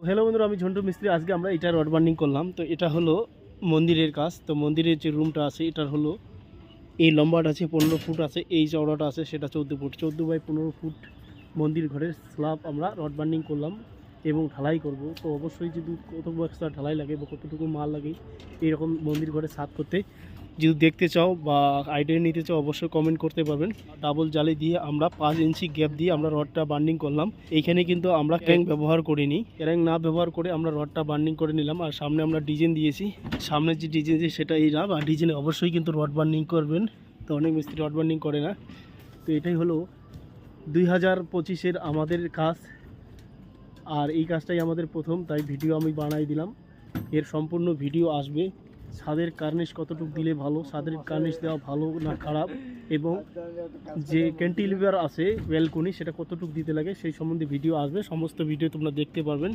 Hello বন্ধুরা, আমি ঝন্টু মিস্ত্রি। আজকে আমরা এটা রড বার্নিং করলাম। তো এটা হলো মন্দিরের কাজ। তো মন্দিরের যে রুমটা আছে এটার হলো এই লম্বাটা আছে 15 ফুট আছে, এই চওড়াটা আছে সেটা 14 ফুট, 14 বাই 15 ফুট মন্দির ঘরের স্ল্যাব আমরা রড বার্নিং করলাম এবং ঢালাই করব। তো অবশ্যই যদি কত বস্তা ঢালাই লাগে বা কতটুকু মাল লাগে এইরকম মন্দির ঘরে ছাদ করতে যদি দেখতে চাও বা আইডিয়া নিতে চাও অবশ্যই কমেন্ট করতে পারবেন। ডাবল জালি দিয়ে আমরা 5 ইঞ্চি গ্যাপ দিয়ে আমরা রডটা বার্নিং করলাম। এইখানে কিন্তু আমরা ক্র্যাঙ্ক ব্যবহার করিনি, ক্র্যাঙ্ক না ব্যবহার করে আমরা রডটা বার্নিং করে নিলাম। আর সামনে আমরা ডিজাইন দিয়েছি, সামনে যে ডিজাইন দিয়েছি সেটা এই না, আর ডিজাইনে অবশ্যই কিন্তু রড বার্নিং করবেন। তো অনেক মিস্ত্রি রড বার্নিং করে না। তো এটাই হলো 2025-এর আমাদের কাজ, আর এই কাজটাই আমাদের প্রথম, তাই ভিডিও আমি বানাই দিলাম। এর সম্পূর্ণ ভিডিও আসবে। ছাদের কার্নিশ কতটুকু দিলে ভালো, ছাদের কার্নিশ দেওয়া ভালো না খারাপ, এবং যে ক্যান্টিলিভার আছে ব্যালকনি সেটা কতটুকু দিতে লাগে সেই সম্বন্ধে ভিডিও আসবে। সমস্ত ভিডিও তোমরা দেখতে পারবেন।